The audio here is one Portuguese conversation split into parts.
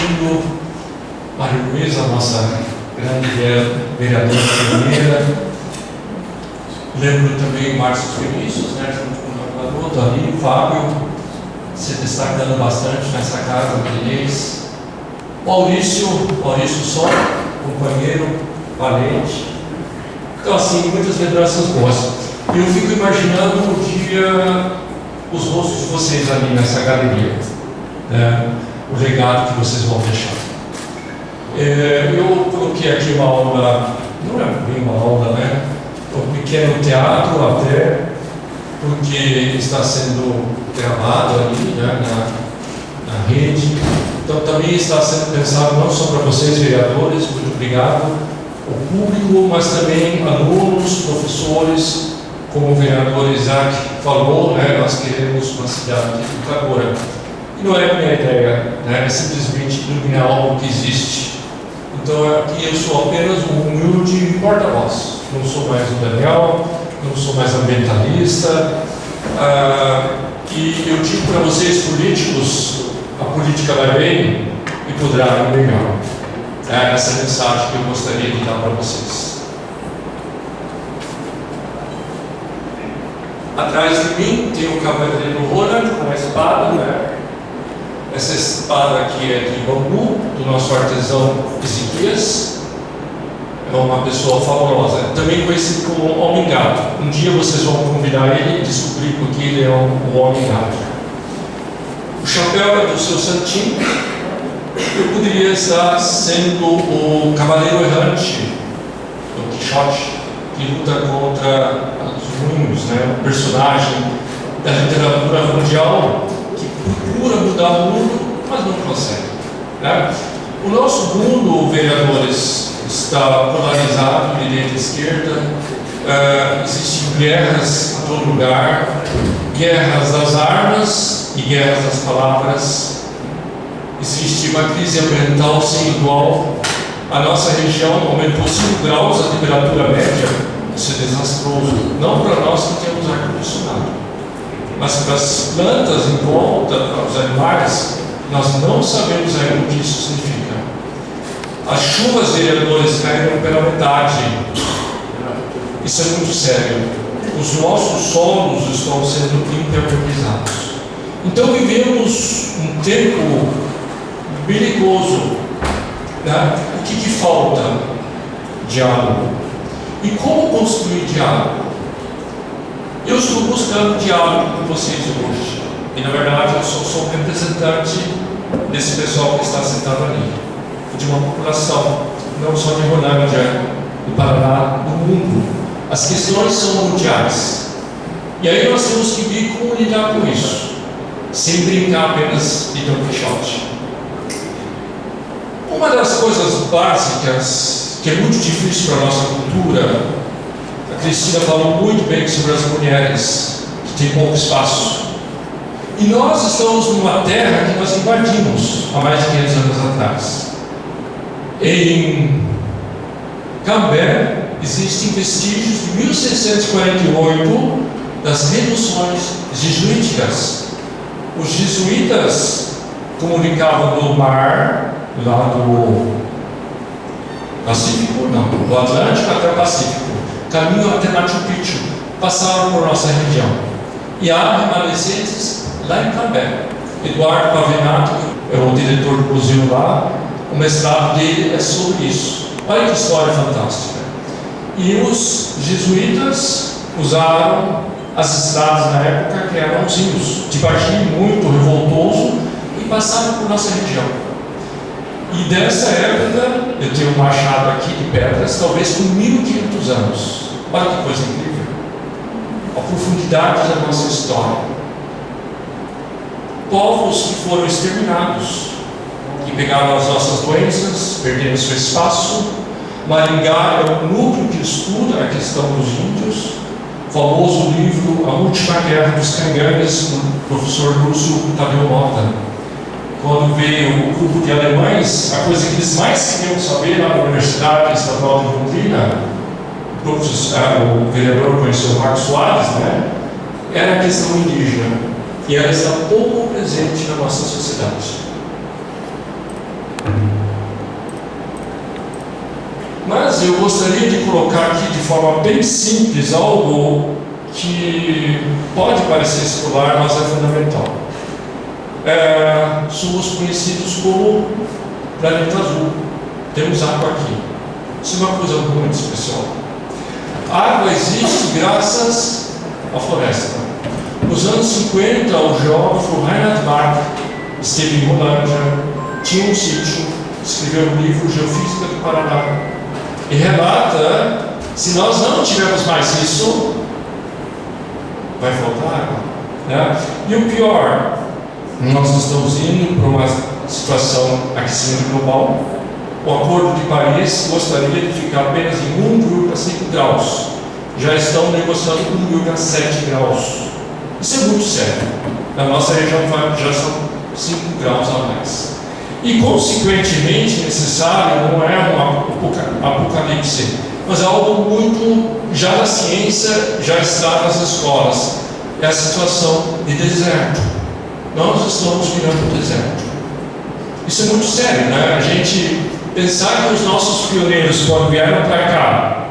Agostinho, Maria Luísa, nossa grande vereadora primeira. Lembro também Márcio Felícios, né, junto com o garoto ali, o Fábio, se destacando bastante nessa casa de leis. Maurício Só, companheiro, valente. Então, assim, muitas lembranças boas. Eu fico imaginando um dia os rostos de vocês ali nessa galeria, né? O legado que vocês vão deixar. Eu coloquei aqui uma aula, não é bem uma aula, né? Um pequeno teatro até, porque está sendo gravado ali, né, na rede. Então também está sendo pensado não só para vocês, vereadores, muito obrigado, o público, mas também alunos, professores, como o vereador Isaac falou, né, nós queremos uma cidade educadora. E não é a minha ideia, né, é simplesmente iluminar algo que existe. Então aqui eu sou apenas um humilde porta-voz. Não sou mais o Daniel, não sou mais ambientalista. E eu digo para vocês, políticos, a política vai bem e poderá ir melhor. É essa mensagem que eu gostaria de dar para vocês. Atrás de mim tem o cavaleiro Roland com a espada, né? Essa espada aqui é de bambu, do nosso artesão Ezequias. É uma pessoa fabulosa, também conhecido como Homem-Gato. Um dia vocês vão convidar ele e descobrir porque ele é o Homem-Gato. O chapéu é do seu santinho. Eu poderia estar sendo o cavaleiro errante do Quixote, que luta contra os ruins, né? Um personagem da literatura mundial que procura mudar o mundo, mas não consegue, né? O nosso mundo, vereadores, está polarizado de direita e esquerda. Existem guerras em todo lugar, guerras das armas e guerras das palavras. Existe uma crise ambiental sem igual. A nossa região aumentou 5 graus a temperatura média. Isso é desastroso, não para nós que temos ar-condicionado, mas para as plantas em volta, para os animais. Nós não sabemos ainda o que isso significa. As chuvas, vereadores, caíram pela metade. Isso é muito sério. Os nossos solos estão sendo impermeabilizados. Então vivemos um tempo perigoso, né? O que falta? Diálogo. E como construir diálogo? Eu estou buscando diálogo com vocês hoje. E na verdade eu sou um representante desse pessoal que está sentado ali, de uma população, não só de Rolândia, do Paraná, do mundo. As questões são mundiais. E aí nós temos que ver como lidar com isso, sem brincar apenas de Dom Quixote. Uma das coisas básicas que é muito difícil para a nossa cultura, a Cristina falou muito bem sobre as mulheres, que tem pouco espaço. E nós estamos numa terra que nós invadimos há mais de 500 anos atrás. Em Cambé existem vestígios de 1648 das reduções jesuíticas. Os jesuítas comunicavam do mar, lá do Pacífico, não, do Atlântico até o Pacífico, caminho até Machu Picchu, passaram por nossa região. E há remanescentes lá em Cambé. Eduardo Pavinato é o diretor do museu lá. O mestrado dele é sobre isso. Olha que história fantástica. E os jesuítas usaram as estradas na época que eram os rios, de baixinho muito revoltoso, e passaram por nossa região. E dessa época, eu tenho um machado aqui de pedras, talvez com 1500 anos. Olha que coisa incrível. A profundidade da nossa história. Povos que foram exterminados, que pegaram as nossas doenças, perderam seu espaço. Maringá é o núcleo que estuda a questão dos índios. O famoso livro A Última Guerra dos Cangangues, do professor Lúcio Tadeu Mota. Quando veio o grupo de alemães, a coisa que eles mais queriam saber lá na Universidade Estadual de Londrina, o vereador conheceu o Marcos Soares, né? Era a questão indígena. E ela está pouco presente na nossa sociedade. Mas eu gostaria de colocar aqui de forma bem simples algo que pode parecer escolar, mas é fundamental. Somos conhecidos como planeta azul. Temos água aqui. Isso é uma coisa muito especial. A água existe graças à floresta. Nos anos 50, o geógrafo Reinhard Mach esteve em Rolândia, tinha um sítio, escreveu um livro, Geofísica do Paraná, e relata: se nós não tivermos mais isso, vai faltar água, né? E o pior, nós estamos indo para uma situação de aquecimento global. O Acordo de Paris gostaria de ficar apenas em 1,5 graus. Já estão negociando 1,7 graus. Isso é muito sério. Na nossa região já são 5 graus a mais. E, consequentemente, necessário não é um apocalipse, mas é algo muito, já na ciência, já está nas escolas. É a situação de deserto. Nós estamos virando deserto. Isso é muito sério, né? A gente pensar que os nossos pioneiros, quando vieram para cá,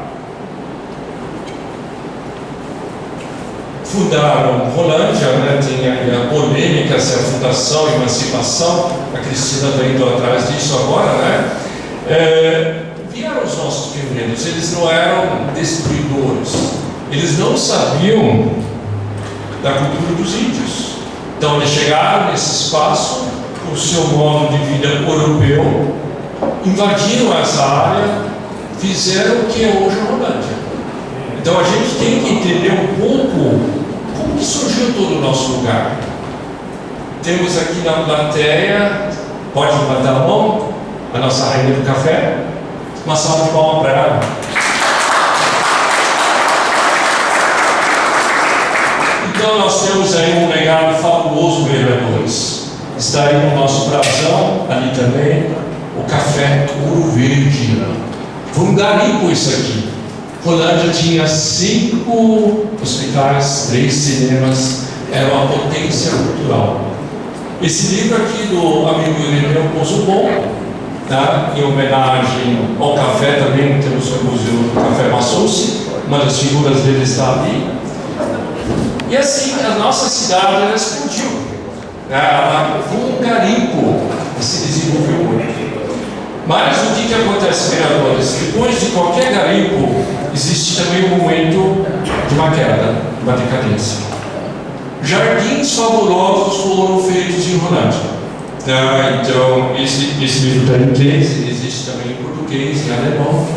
fundaram Rolândia, né? Tem a polêmica se a fundação, a emancipação, a Cristina está indo atrás disso agora, né? Vieram os nossos pioneiros, eles não eram destruidores, eles não sabiam da cultura dos índios. Então eles chegaram nesse espaço com o seu modo de vida europeu, invadiram essa área, fizeram o que é hoje a Rolândia. Então a gente tem que entender um pouco como que surgiu todo o nosso lugar. Temos aqui na plateia, pode levantar a mão, a nossa rainha do café. Uma salva de palmas para ela. Então nós temos aí um legado fabuloso, vereadores. Está aí no nosso brasão, ali também, o café Ouro Verde. Foi um garimpo isso aqui. Rolândia tinha 5 hospitais, 3 cinemas, era uma potência cultural. Esse livro aqui do amigo Irineu Pozubon, tá? Em homenagem ao café, também temos o Museu do Café Massucci, uma das figuras dele está ali. E assim, a nossa cidade ela explodiu. Ela foi um garimpo e se desenvolveu muito. Mas o que acontece, vereadores? Depois de qualquer garimpo, existe também um momento de uma queda, uma decadência. Jardins fabulosos foram feitos em Rolândia. Então, esse livro está em inglês, ele existe também em português, em alemão,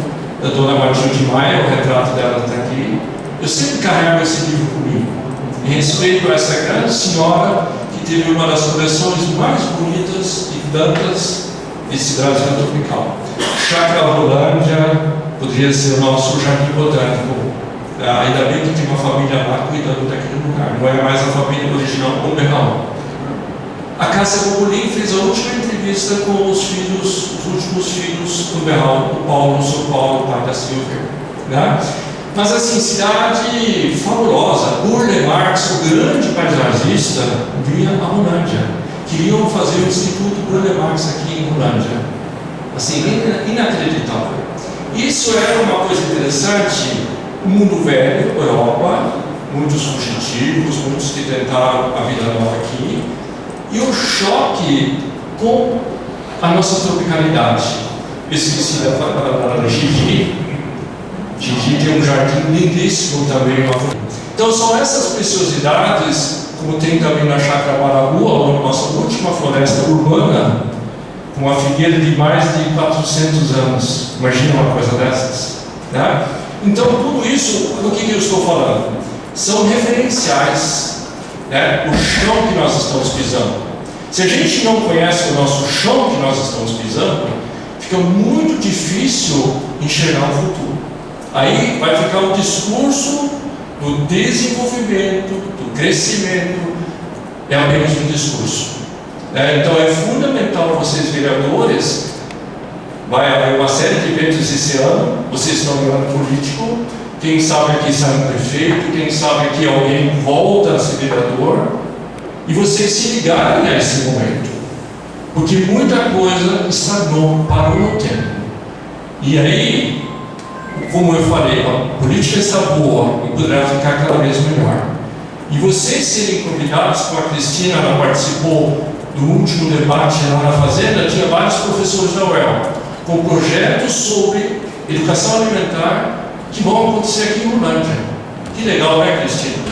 da dona Matilde Maia, o retrato dela está aqui. Eu sempre carrego esse livro comigo, em respeito a essa grande senhora que teve uma das coleções mais bonitas de plantas desse Brasil tropical. Chácara Rolândia poderia ser o nosso jardim botânico. Ainda bem que tem uma família lá cuidando daquele lugar. Não é mais a família original Bomberral. A Cássia Bobolin fez a última entrevista com os últimos filhos do Berral, o Paulo, o São Paulo, o pai da Silvia. Né? Mas assim, cidade fabulosa. Burle Marx, o grande paisagista, vinha a Rolândia. Queriam fazer o Instituto Burle Marx aqui em Rolândia. Assim, inacreditável. Isso era uma coisa interessante. O mundo velho, Europa, muitos fugitivos, muitos que tentaram a vida nova aqui. E o choque com a nossa tropicalidade. Esqueci da Gigi. Gigi tem um jardim lindíssimo também. Então são essas preciosidades, como tem também na Chácara Maraú, a nossa última floresta urbana, com uma figueira de mais de 400 anos. Imagina uma coisa dessas. Né? Então tudo isso, do que eu estou falando? São referenciais. Né? O chão que nós estamos pisando. Se a gente não conhece o nosso chão que nós estamos pisando, fica muito difícil enxergar o futuro. Aí vai ficar o discurso do desenvolvimento, do crescimento, é apenas um discurso. Então é fundamental vocês, vereadores, vai haver uma série de eventos esse ano, vocês estão no ano político, quem sabe aqui sai um prefeito, quem sabe aqui alguém volta a ser vereador, e vocês se ligarem a esse momento. Porque muita coisa estagnou, parou no tempo. E aí, como eu falei, a política está boa e poderá ficar cada vez melhor. E vocês serem convidados, como a Cristina, ela participou do último debate lá na Fazenda, tinha vários professores da UEL, com projetos sobre educação alimentar que vão acontecer aqui em Rolândia. Que legal, né, Cristina?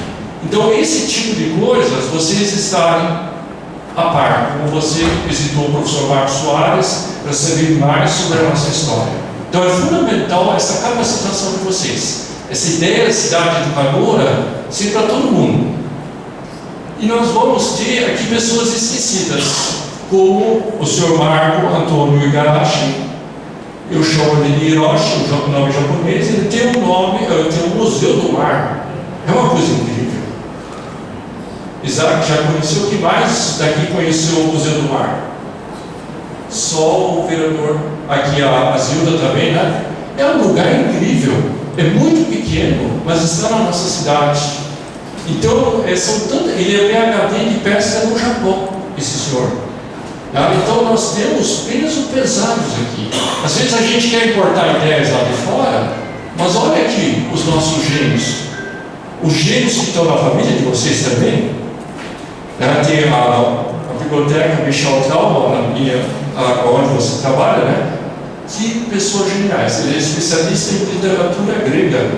Então, esse tipo de coisas, vocês estarem a par, como você visitou o professor Marcos Soares para saber mais sobre a nossa história. Então, é fundamental essa capacitação de vocês. Essa ideia da cidade educadora ser para todo mundo. E nós vamos ter aqui pessoas esquecidas, como o senhor Marco Antônio Igarashi. Eu chamo ele de Hiroshi, o nome japonês. Ele tem um nome, tem um Museu do Mar. É uma coisa incrível. Isaac já conheceu, que mais daqui conheceu o Museu do Mar? Só o vereador, aqui a Zilda também, né? É um lugar incrível, é muito pequeno, mas está na nossa cidade. Então, ele é PhD de pesca no Japão, esse senhor. Então, nós temos peso pesados aqui. Às vezes a gente quer importar ideias lá de fora, mas olha aqui os nossos gênios. Os gênios que estão na família de vocês também. Tem a biblioteca Michel Trauma, onde você trabalha, né? Que pessoas geniais. Ele é especialista em literatura grega.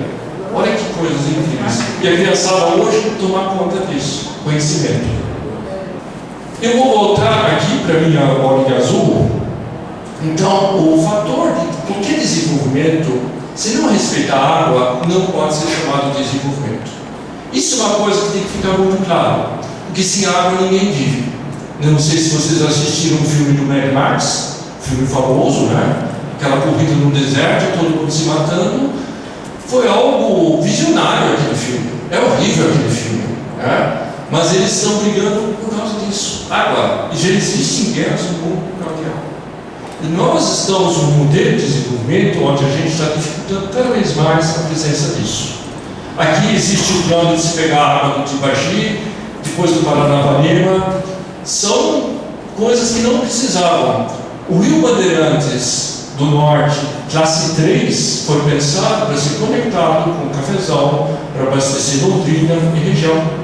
Olha que coisas incríveis. E a criançada hoje tomar conta disso, conhecimento. Eu vou voltar aqui para a minha bolinha azul. Então, o fator de qualquer desenvolvimento, se não respeitar a água, não pode ser chamado de desenvolvimento. Isso é uma coisa que tem que ficar muito claro. Porque sem água ninguém vive. Não sei se vocês assistiram um filme do Mad Max, filme famoso, né? Aquela corrida no deserto, todo mundo se matando. Foi algo visionário aquele filme. É horrível aquele filme, né? Mas eles estão brigando por causa disso. Água. E já existem guerras no mundo por causa de água. E nós estamos num modelo de desenvolvimento onde a gente está dificultando cada vez mais a presença disso. Aqui existe o plano de se pegar a água do Tibagi, depois do Paranapanema. São coisas que não precisavam. O Rio Bandeirantes do Norte, classe 3, foi pensado para ser conectado com o Cafezal, para abastecer Londrina e região.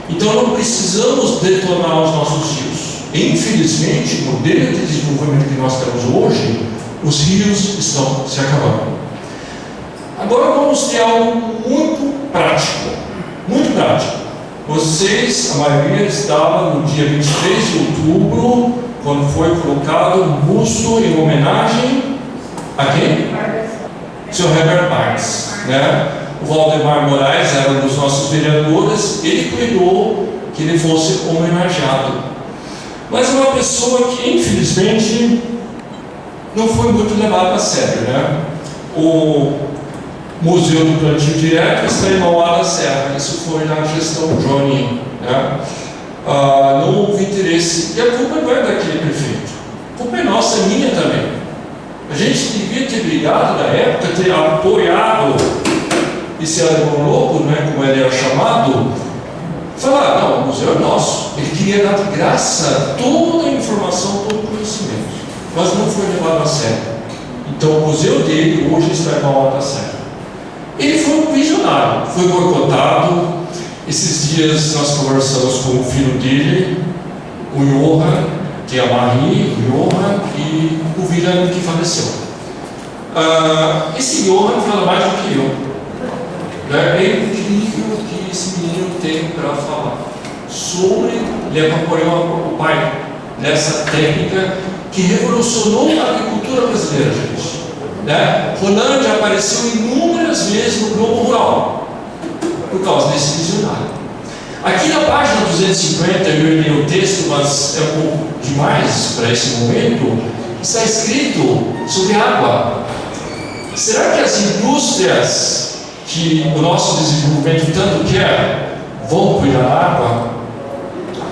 Então não precisamos detonar os nossos rios. Infelizmente, no modelo de desenvolvimento que nós temos hoje, os rios estão se acabando. Agora vamos ter algo muito prático. Muito prático. Vocês, a maioria, estava no dia 23 de outubro, quando foi colocado um busto em homenagem a quem? Sr. Herbert Marx, né? O Valdemar Moraes era um dos nossos vereadores, ele cuidou que ele fosse homenageado. Mas uma pessoa que, infelizmente, não foi muito levada a sério, né? O Museu do Plantio Direto está em Mauá da Serra, isso foi na gestão Johnny, né? Não houve interesse, e a culpa não é daquele prefeito, a culpa é nossa, é minha também. A gente devia ter brigado na época, ter apoiado esse alemão louco, né, como ele era chamado, falar, não, o museu é nosso. Ele queria dar de graça toda a informação, todo o conhecimento, mas não foi levado a sério. Então o museu dele hoje está em Mauá da Serra. Ele foi um visionário, foi boicotado. Esses dias nós conversamos com o filho dele, o Johan, que é a Marie, o Johan e o William, que faleceu. Esse Johan fala mais do que eu. É incrível o que esse menino tem para falar sobre. Ele acompanhou o pai nessa técnica que revolucionou a agricultura brasileira, gente. Né? Rolândia apareceu inúmeras vezes no Globo Rural por causa desse visionário. Aqui na página 250, eu li o texto, mas é um pouco demais para esse momento, está escrito sobre água. Será que as indústrias que o nosso desenvolvimento tanto quer vão cuidar da água?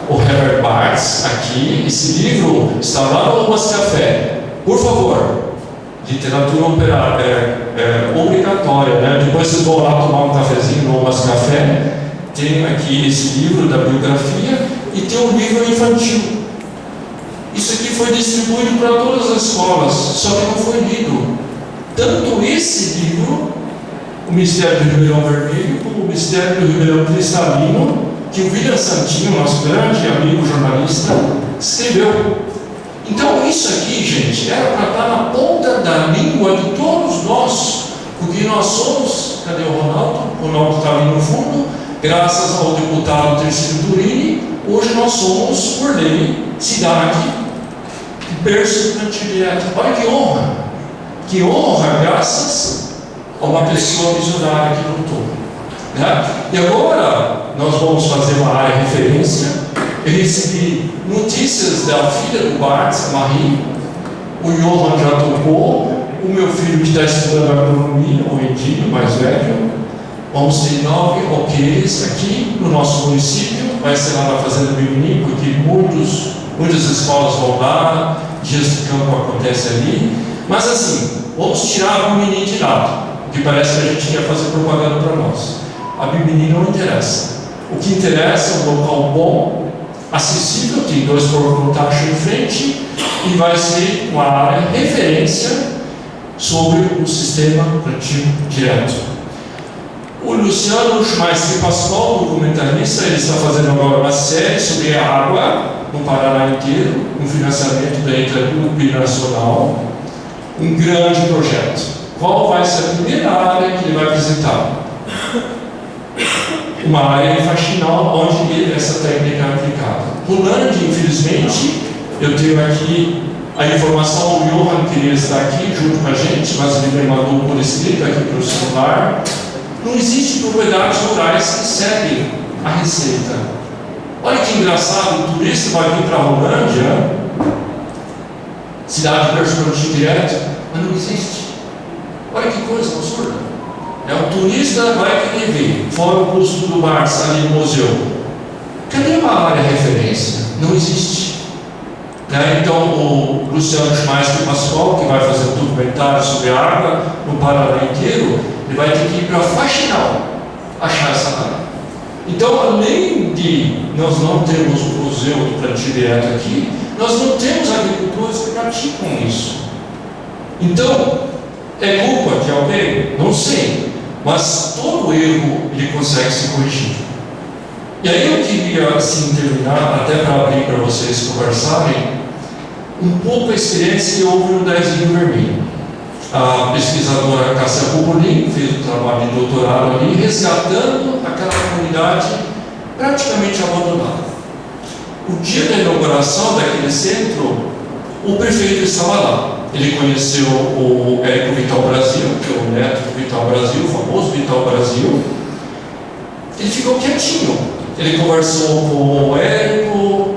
O Herbert Marx, aqui, esse livro está lá no Lomas Café. Por favor, literatura obrigatória, né? Depois vocês vão lá tomar um cafezinho no Lomas Café. Tem aqui esse livro da biografia e tem um livro infantil. Isso aqui foi distribuído para todas as escolas, só que não foi lido. Tanto esse livro, o Mistério do Ribeirão Vermelho, como o Mistério do Ribeirão Cristalino, que o William Santinho, nosso grande amigo jornalista, escreveu. Então isso aqui, gente, era para estar na ponta da língua de todos nós, porque nós somos, cadê o Ronaldo? O Ronaldo está ali no fundo, graças ao deputado Tercílio Turini, hoje nós somos, por lei, cidade de berço direto. Olha que honra, graças a uma pessoa visionária que lutou. Né? E agora nós vamos fazer uma área de referência. Eu recebi notícias da filha do Bartz, a Marie. O Johan já tocou. O meu filho que está estudando agronomia, o Edinho, mais velho. Vamos ter 9 roqueiros aqui no nosso município. Vai ser lá na Fazenda Bimini, porque muitas escolas vão lá, dias de campo acontece ali. Mas assim, vamos tirar a Bimini de lado, porque parece que a gente quer fazer propaganda para nós. A Bimini não interessa. O que interessa é um local bom, acessível, tem 2 porcos no tacho em frente, e vai ser uma área referência sobre o sistema plantio direto. O Luciano Schmeister Pascoal, documentarista, ele está fazendo agora uma série sobre a água no Paraná inteiro, um financiamento da Itaipu Nacional, um grande projeto. Qual vai ser a primeira área que ele vai visitar? Uma área faxinal onde essa técnica é aplicada. Rolândia, infelizmente, eu tenho aqui a informação, o Johan queria estar aqui junto com a gente, mas ele me mandou por escrito aqui para o celular. Não existe propriedades rurais que seguem a receita. Olha que engraçado, o turista vai vir para a Rolândia, cidade de perspectiva direto, mas não existe. Olha que coisa absurda. O turista vai querer ver, fora o custo do Barça ali no museu. Cadê uma área de referência? Não existe. Então o Luciano Schmeister Pascoal, que vai fazer um documentário sobre a água no Paraná inteiro, ele vai ter que ir para a Faxinal achar essa área. Então, além de nós não termos o museu do plantio direto aqui, nós não temos agricultores que praticam isso. Então, é culpa de alguém? Não sei. Mas todo erro ele consegue ser corrigido. E aí eu queria assim terminar, até para abrir para vocês conversarem, um pouco a experiência que houve no Dezinho Vermelho. A pesquisadora Cássia Cubolin fez um trabalho de doutorado ali, resgatando aquela comunidade praticamente abandonada. O dia da inauguração daquele centro, o prefeito estava lá. Ele conheceu o Érico Vital Brasil, que é o neto do Vital Brasil, o famoso Vital Brasil. Ele ficou quietinho. Ele conversou com o Érico.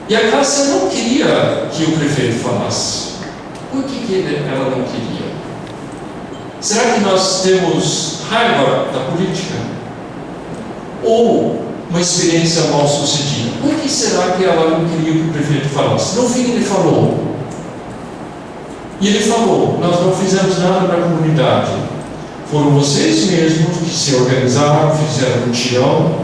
E a Cássia não queria que o prefeito falasse. Por que ela não queria? Será que nós temos raiva da política? Ou uma experiência mal sucedida? Por que será que ela não queria que o prefeito falasse? No fim ele falou. E ele falou, nós não fizemos nada para a comunidade. Foram vocês mesmos que se organizaram, fizeram um tirão.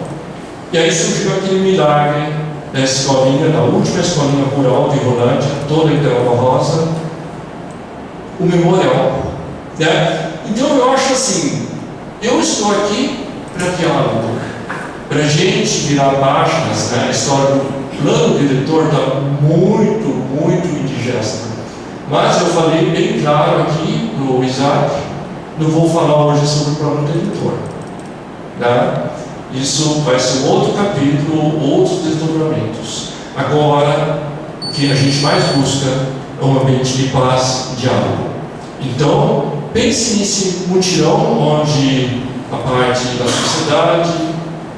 E aí surgiu aquele milagre da escolinha, da última escolinha rural de Rolândia, toda em Peroba Rosa, o memorial. Né? Então eu acho assim, eu estou aqui para diálogo, para a gente virar páginas, né? A história do plano diretor está muito indigesta. Mas eu falei bem claro aqui no Isaac, não vou falar hoje sobre o plano diretor. Né? Isso vai ser outro capítulo, outros desdobramentos. Agora, o que a gente mais busca é um ambiente de paz e diálogo. Então, pense nesse mutirão onde a parte da sociedade,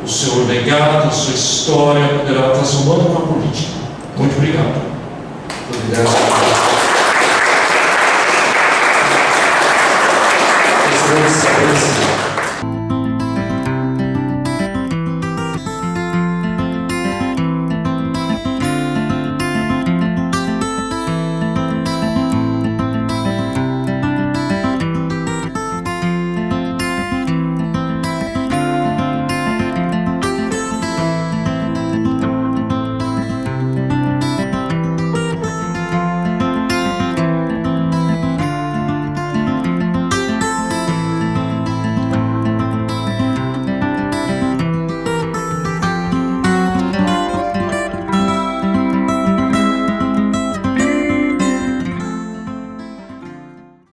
o seu legado, a sua história poderá estar somando com a política. Muito obrigado. Obrigado.